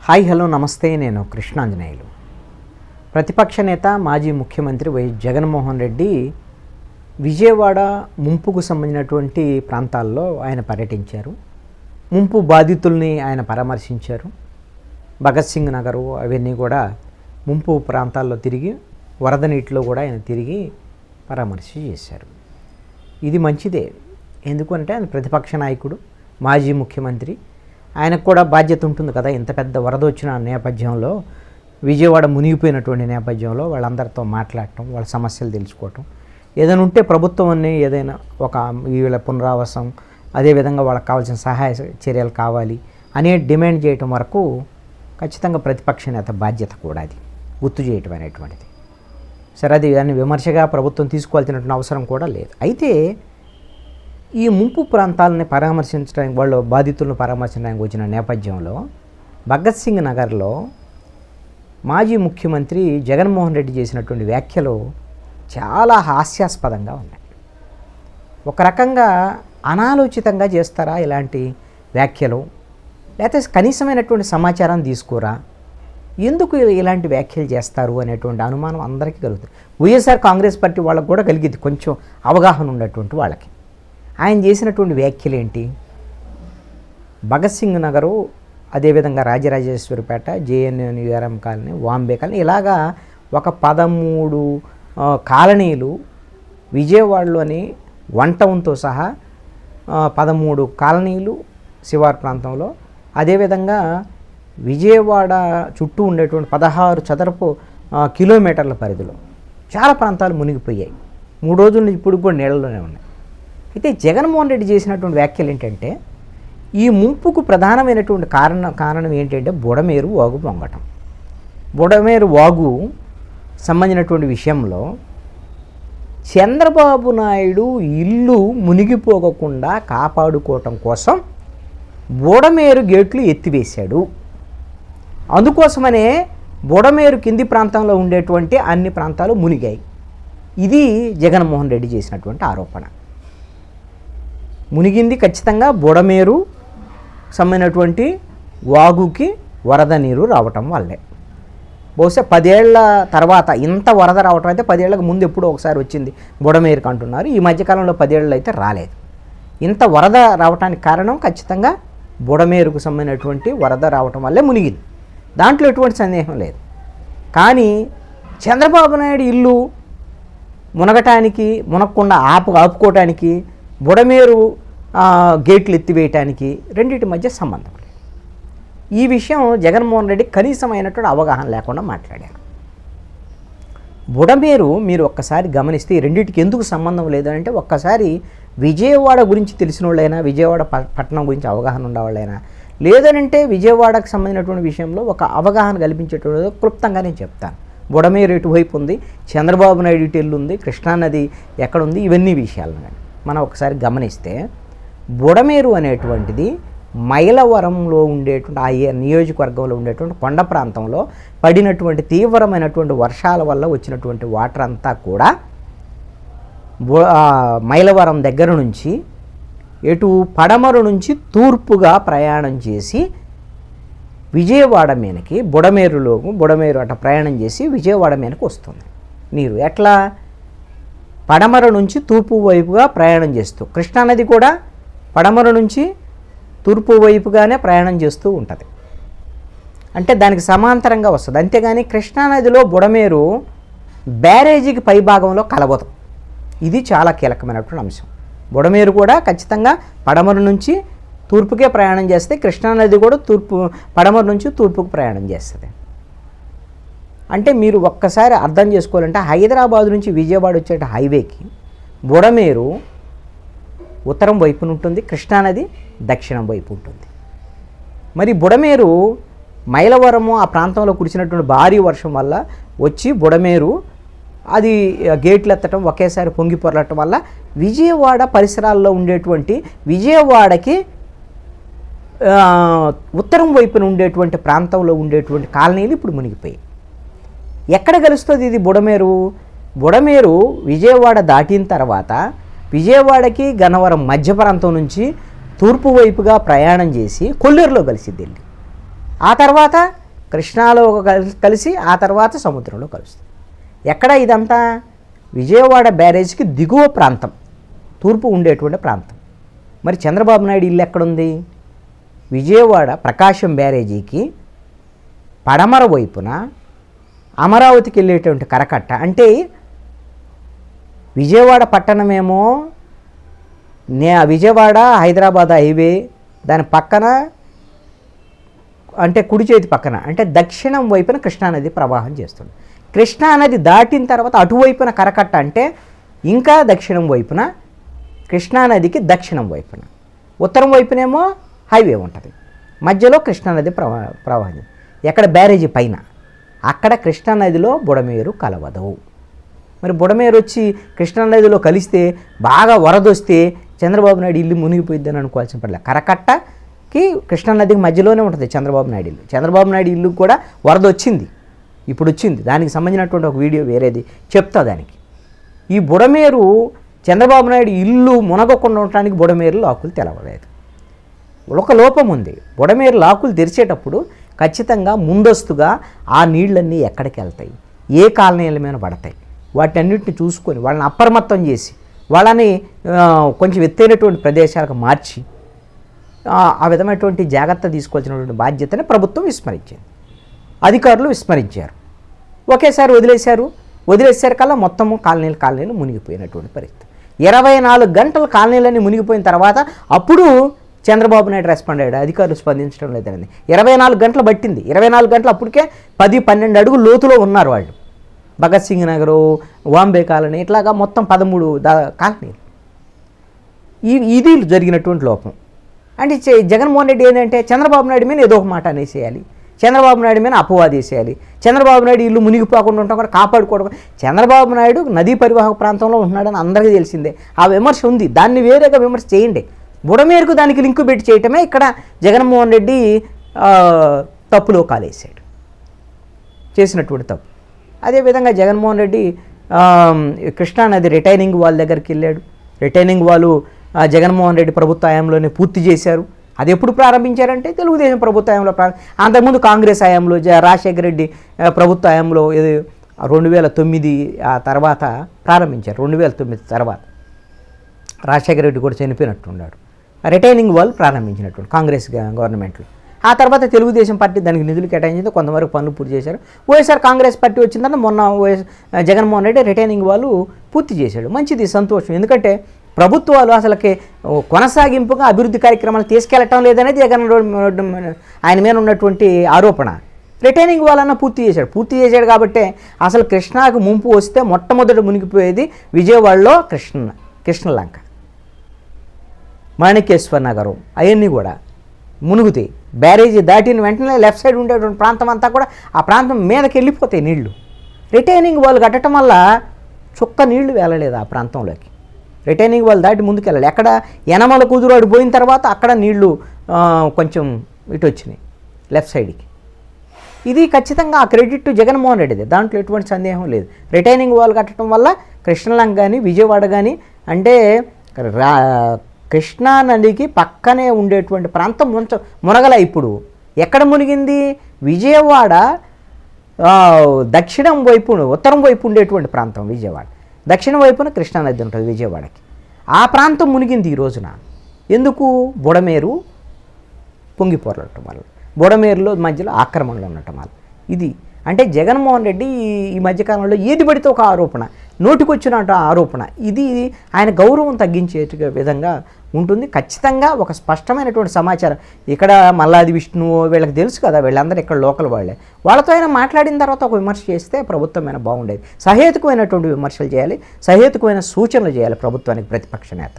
Hi hello నమస్తే. నేను కృష్ణాంజనేయులు. ప్రతిపక్ష నేత మాజీ ముఖ్యమంత్రి వైఎస్ జగన్మోహన్ రెడ్డి విజయవాడ ముంపుకు సంబంధించినటువంటి ప్రాంతాల్లో ఆయన పర్యటించారు. ముంపు బాధితుల్ని ఆయన పరామర్శించారు. భగత్ సింగ్ నగరు అవన్నీ కూడా ముంపు ప్రాంతాల్లో తిరిగి వరద నీటిలో కూడా ఆయన తిరిగి పరామర్శ చేశారు. ఇది మంచిదే. ఎందుకంటే ఆయన ప్రతిపక్ష నాయకుడు, మాజీ ముఖ్యమంత్రి. ఆయనకు కూడా బాధ్యత ఉంటుంది కదా. ఇంత పెద్ద వరద వచ్చిన నేపథ్యంలో, విజయవాడ మునిగిపోయినటువంటి నేపథ్యంలో వాళ్ళందరితో మాట్లాడటం, వాళ్ళ సమస్యలు తెలుసుకోవటం, ఏదైనా ఉంటే ప్రభుత్వాన్ని ఏదైనా ఒక వీళ్ళ పునరావాసం, అదేవిధంగా వాళ్ళకి కావాల్సిన సహాయ చర్యలు కావాలి అనే డిమాండ్ చేయటం వరకు ఖచ్చితంగా ప్రతిపక్ష నేత బాధ్యత కూడా అది గుర్తు చేయటం అనేటువంటిది. సరే, అది దాన్ని విమర్శగా ప్రభుత్వం తీసుకోవాల్సినటువంటి అవసరం కూడా లేదు. అయితే ఈ ముంపు ప్రాంతాలని పరామర్శించడానికి, వాళ్ళు బాధితులను పరామర్శించడానికి వచ్చిన నేపథ్యంలో భగత్ సింగ్ నగర్లో మాజీ ముఖ్యమంత్రి జగన్మోహన్ రెడ్డి చేసినటువంటి వ్యాఖ్యలు చాలా హాస్యాస్పదంగా ఉన్నాయి. ఒక రకంగా అనాలోచితంగా చేస్తారా ఇలాంటి వ్యాఖ్యలు, లేకపోతే కనీసమైనటువంటి సమాచారం తీసుకోరా, ఎందుకు ఇలాంటి వ్యాఖ్యలు చేస్తారు అనేటువంటి అనుమానం అందరికీ కలుగుతుంది. వైఎస్ఆర్ కాంగ్రెస్ పార్టీ వాళ్ళకు కూడా కలిగింది, కొంచెం అవగాహన ఉన్నటువంటి వాళ్ళకి. ఆయన చేసినటువంటి వ్యాఖ్యలు ఏంటి? భగత్ సింగ్ నగరు, అదేవిధంగా రాజరాజేశ్వరిపేట, జేఎన్యూఆర్ఎం కాలనీ, వాంబే కాలనీ, ఇలాగా ఒక 13 కాలనీలు విజయవాడలోని 1 టౌన్తో సహా 13 కాలనీలు శివారు ప్రాంతంలో, అదేవిధంగా విజయవాడ చుట్టూ ఉండేటువంటి 16 చదరపు కిలోమీటర్ల పరిధిలో చాలా ప్రాంతాలు మునిగిపోయాయి. 3 రోజుల నుంచి ఇప్పుడు కూడా నీళ్ళలోనే ఉన్నాయి. అయితే జగన్మోహన్ రెడ్డి చేసినటువంటి వ్యాఖ్యలు ఏంటంటే, ఈ ముంపుకు ప్రధానమైనటువంటి కారణం ఏంటంటే బుడమేరు వాగు పొంగటం. బుడమేరు వాగు సంబంధించినటువంటి విషయంలో చంద్రబాబు నాయుడు ఇల్లు మునిగిపోకుండా కాపాడుకోవటం కోసం బుడమేరు గేట్లు ఎత్తివేశాడు. అందుకోసమనే బుడమేరు కింది ప్రాంతంలో ఉండేటువంటి అన్ని ప్రాంతాలు మునిగాయి. ఇది జగన్మోహన్ రెడ్డి చేసినటువంటి ఆరోపణ. మునిగింది ఖచ్చితంగా బుడమేరు సంబంధించినటువంటి వాగుకి వరద నీరు రావటం వల్లే. బహుశా 10 ఏళ్ల తర్వాత ఇంత వరద రావటం అయితే 10 ఏళ్ళకు ముందు ఎప్పుడో ఒకసారి వచ్చింది బుడమేరుకు అంటున్నారు. ఈ మధ్యకాలంలో 10 ఏళ్ళు అయితే రాలేదు. ఇంత వరద రావటానికి కారణం ఖచ్చితంగా బుడమేరుకు సంబంధించినటువంటి వరద రావటం వల్లే మునిగింది. దాంట్లో ఎటువంటి సందేహం లేదు. కానీ చంద్రబాబు నాయుడు ఇల్లు మునగకుండా ఆపుకోవటానికి, బుడమేరు గేట్లు ఎత్తివేయటానికి రెండింటి మధ్య సంబంధం లేదు. ఈ విషయం జగన్మోహన్ రెడ్డి కనీసమైనటువంటి అవగాహన లేకుండా మాట్లాడారు. బుడమేరు మీరు ఒక్కసారి గమనిస్తే ఈ రెండింటికి ఎందుకు సంబంధం లేదంటే, ఒక్కసారి విజయవాడ గురించి తెలిసిన వాళ్ళైనా, విజయవాడ పట్టణం గురించి అవగాహన ఉండేవాళ్ళైనా, లేదనంటే విజయవాడకు సంబంధించినటువంటి విషయంలో ఒక అవగాహన కల్పించేటువంటి క్లుప్తంగా నేను చెప్తాను. బుడమేరు ఎటువైపు ఉంది, చంద్రబాబు నాయుడు ఇటు ఉంది, కృష్ణానది ఎక్కడుంది, ఇవన్నీ విషయాలను మనం ఒకసారి గమనిస్తే, బుడమేరు అనేటువంటిది మైలవరంలో ఉండేటువంటి ఆ నియోజకవర్గంలో ఉండేటువంటి కొండ ప్రాంతంలో పడినటువంటి తీవ్రమైనటువంటి వర్షాల వల్ల వచ్చినటువంటి వాటర్ అంతా కూడా మైలవరం దగ్గర నుంచి ఎటు పడమరు నుంచి తూర్పుగా ప్రయాణం చేసి విజయవాడ మీదకి బుడమేరు అట ప్రయాణం చేసి విజయవాడ మీదకి వస్తుంది నీరు. ఎట్లా? పడమర నుంచి తూర్పు వైపుగా ప్రయాణం చేస్తూ, కృష్ణానది కూడా పడమర నుంచి తూర్పు వైపుగానే ప్రయాణం చేస్తూ ఉంటుంది. అంటే దానికి సమాంతరంగా వస్తుంది. అంతేగాని కృష్ణానదిలో బుడమేరు బ్యారేజీకి పై భాగంలో కలవదు. ఇది చాలా కీలకమైనటువంటి అంశం. బుడమేరు కూడా ఖచ్చితంగా పడమర నుంచి తూర్పుకే ప్రయాణం చేస్తే, కృష్ణానది కూడా పడమర నుంచి తూర్పుకు ప్రయాణం చేస్తుంది. అంటే మీరు ఒక్కసారి అర్థం చేసుకోవాలంటే, హైదరాబాద్ నుంచి విజయవాడ వచ్చే హైవేకి బుడమేరు ఉత్తరం వైపున ఉంటుంది, కృష్ణానది దక్షిణం వైపు ఉంటుంది. మరి బుడమేరు మైలవరము ఆ ప్రాంతంలో కురిసినటువంటి భారీ వర్షం వల్ల వచ్చి బుడమేరు అది గేట్లు ఎత్తడం, ఒకేసారి పొంగి పొరలటం వల్ల విజయవాడ పరిసరాల్లో ఉండేటువంటి, విజయవాడకి ఉత్తరం వైపున ఉండేటువంటి ప్రాంతంలో ఉండేటువంటి కాలనీలు ఇప్పుడు మునిగిపోయాయి. ఎక్కడ కలుస్తుంది ఇది బుడమేరు విజయవాడ దాటిన తర్వాత విజయవాడకి గన్నవరం మధ్య ప్రాంతం నుంచి తూర్పు వైపుగా ప్రయాణం చేసి కొల్లేరులో కలిసిద్ది వెళ్ళి. ఆ తర్వాత కృష్ణాలో కలిసి ఆ తర్వాత సముద్రంలో కలుస్తుంది. ఎక్కడ ఇదంతా? విజయవాడ బ్యారేజ్కి దిగువ ప్రాంతం, తూర్పు ఉండేటువంటి ప్రాంతం. మరి చంద్రబాబు నాయుడు ఇల్లు ఎక్కడుంది? విజయవాడ ప్రకాశం బ్యారేజీకి పడమర వైపున అమరావతికి వెళ్ళేటువంటి కరకట్ట. అంటే విజయవాడ పట్టణమేమో విజయవాడ హైదరాబాద్ హైవే దాని పక్కన, అంటే కుడి చేతి పక్కన, అంటే దక్షిణం వైపున కృష్ణానది ప్రవాహం చేస్తుంది. కృష్ణానది దాటిన తర్వాత అటువైపున కరకట్ట, అంటే ఇంకా దక్షిణం వైపున కృష్ణానదికి దక్షిణం వైపున, ఉత్తరం వైపునేమో హైవే ఉంటుంది, మధ్యలో కృష్ణానది ప్రవాహం. ఎక్కడ? బ్యారేజీ పైన. అక్కడ కృష్ణానదిలో బుడమేరు కలవదు. మరి బుడమేరు వచ్చి కృష్ణానదిలో కలిస్తే బాగా వరదొస్తే చంద్రబాబు నాయుడు ఇల్లు మునిగిపోయిద్దని అనుకోవాల్సిన పర్లేదు. కరకట్టకి కృష్ణానదికి మధ్యలోనే ఉంటుంది చంద్రబాబు నాయుడు ఇల్లు. చంద్రబాబు నాయుడు ఇల్లు కూడా వరద వచ్చింది, ఇప్పుడు వచ్చింది. దానికి సంబంధించినటువంటి ఒక వీడియో వేరేది చెప్తా దానికి. ఈ బుడమేరు చంద్రబాబు నాయుడు ఇల్లు మునగకుండా ఉండటానికి బుడమేరు లాకులు తెలవలేదు. ఒక లోపం ఉంది. బుడమేరు లాకులు తెరిచేటప్పుడు ఖచ్చితంగా ముందస్తుగా ఆ నీళ్ళన్నీ ఎక్కడికి వెళ్తాయి, ఏ కాలనీల మీద పడతాయి, వాటన్నిటిని చూసుకొని వాళ్ళని అప్రమత్తం చేసి వాళ్ళని కొంచెం ఎత్తైనటువంటి ప్రదేశాలకు మార్చి ఆ విధమైనటువంటి జాగ్రత్త తీసుకోవాల్సినటువంటి బాధ్యతని ప్రభుత్వం విస్మరించింది, అధికారులు విస్మరించారు. ఒకేసారి వదిలేసారు కల్లా మొత్తము కాలనీలు మునిగిపోయినటువంటి పరిస్థితి. 24 గంటలు కాలనీలన్నీ మునిగిపోయిన తర్వాత అప్పుడు చంద్రబాబు నాయుడు రెస్పాండ్ అయ్యాడు. అధికారులు స్పందించడం లేదని 24 గంటలు పట్టింది. 24 గంటలు అప్పటికే 10-12 అడుగులు లోతులో ఉన్నారు వాళ్ళు. భగత్ సింగ్ నగరు, వాంబే కాలనీ, ఇట్లాగా మొత్తం 13 కాలనీలు. ఇది జరిగినటువంటి లోపం. అంటే జగన్మోహన్ రెడ్డి ఏంటంటే చంద్రబాబు నాయుడు మీద ఏదో ఒక మాట అనేసేయాలి, చంద్రబాబు నాయుడు మీద అపవాది వేసేయాలి, చంద్రబాబు నాయుడు ఇల్లు మునిగిపోకుండా ఉంటాం కూడా కాపాడుకోవడం. చంద్రబాబు నాయుడు నదీ పరివాహక ప్రాంతంలో ఉంటున్నాడని అందరికీ తెలిసిందే. ఆ విమర్శ ఉంది, దాన్ని వేరేగా విమర్శ చేయండి. బుడమేరుకు దానికి లింకు పెట్టి చేయటమే ఇక్కడ జగన్మోహన్ రెడ్డి తప్పులో కాలేసాడు, చేసినటువంటి తప్పు. అదేవిధంగా జగన్మోహన్ రెడ్డి కృష్ణానది రిటైనింగ్ వాల్ దగ్గరికి వెళ్ళాడు. రిటైనింగ్ వాల్ జగన్మోహన్ రెడ్డి ప్రభుత్వ హయాంలోనే పూర్తి చేశారు. అది ఎప్పుడు ప్రారంభించారంటే తెలుగుదేశం ప్రభుత్వ హయాంలో అంతకుముందు కాంగ్రెస్ హయాంలో రాజశేఖర రెడ్డి ప్రభుత్వ హయాంలో 2009 ఆ తర్వాత ప్రారంభించారు. 2009 తర్వాత రాజశేఖర రెడ్డి కూడా చనిపోయినట్టున్నాడు. రిటైనింగ్ వాల్ ప్రారంభించినటువంటి కాంగ్రెస్ గవర్నమెంట్లో. ఆ తర్వాత తెలుగుదేశం పార్టీ దానికి నిధులు కేటాయించింది, కొంతవరకు పనులు పూర్తి చేశారు. వైఎస్ఆర్ కాంగ్రెస్ పార్టీ వచ్చిందని మొన్న జగన్మోహన్ రెడ్డి రిటైనింగ్ వాల్ పూర్తి చేశాడు. మంచిది, సంతోషం. ఎందుకంటే ప్రభుత్వాలు అసలుకి కొనసాగింపుగా అభివృద్ధి కార్యక్రమాలు తీసుకెళ్లటం లేదనేది ఆయన మీద ఉన్నటువంటి ఆరోపణ. రిటైనింగ్ వాల్ అన్న పూర్తి చేశాడు కాబట్టే అసలు కృష్ణాకు ముంపు వస్తే మొట్టమొదటి మునిగిపోయేది విజయవాడలో కృష్ణలంక, మాణిక్యేశ్వర నగరం, అవన్నీ కూడా మునుగుతాయి. బ్యారేజీ దాటిన వెంటనే లెఫ్ట్ సైడ్ ఉండేటువంటి ప్రాంతం అంతా కూడా ఆ ప్రాంతం మీదకి వెళ్ళిపోతాయి నీళ్లు. రిటైనింగ్ వాల్ కట్టడం వల్ల చుక్క నీళ్లు వెళ్ళలేదు ఆ ప్రాంతంలోకి. రిటైనింగ్ వాల్ దాటి ముందుకెళ్ళాలి. ఎక్కడ యనమల కుదురు పోయిన తర్వాత అక్కడ నీళ్లు కొంచెం ఇటు వచ్చినాయి లెఫ్ట్ సైడ్కి. ఇది ఖచ్చితంగా ఆ క్రెడిట్ జగన్మోహన్ రెడ్డిదే, దాంట్లో ఎటువంటి సందేహం లేదు. రిటైనింగ్ వాల్ కట్టడం వల్ల కృష్ణలంక కానీ విజయవాడ కానీ, అంటే కృష్ణా నదికి పక్కనే ఉండేటువంటి ప్రాంతం మునగల. ఇప్పుడు ఎక్కడ మునిగింది? విజయవాడ దక్షిణం వైపు, ఉత్తరం వైపు ఉండేటువంటి ప్రాంతం విజయవాడ. దక్షిణ వైపున కృష్ణానది ఉంటుంది విజయవాడకి. ఆ ప్రాంతం మునిగింది ఈ రోజున. ఎందుకు? బుడమేరు పొంగిపోరటం వల్ల, బుడమేరులో మధ్యలో ఆక్రమణలు ఉండటం వల్ల. ఇది అంటే జగన్మోహన్ రెడ్డి ఈ మధ్యకాలంలో ఏది పడితే ఒక ఆరోపణ, నోటికొచ్చినట్టు ఆరోపణ, ఇది ఆయన గౌరవం తగ్గించే విధంగా ఉంటుంది. ఖచ్చితంగా ఒక స్పష్టమైనటువంటి సమాచారం ఇక్కడ మల్లాది విష్ణువు వీళ్ళకి తెలుసు కదా, వీళ్ళందరూ ఇక్కడ లోకల్ వాళ్ళే. వాళ్ళతో ఆయన మాట్లాడిన తర్వాత ఒక విమర్శ చేస్తే ప్రభుత్వమైన బాగుండేది. సహేతుకమైనటువంటి విమర్శలు చేయాలి, సహేతుకమైన సూచనలు చేయాలి ప్రభుత్వానికి ప్రతిపక్ష నేత.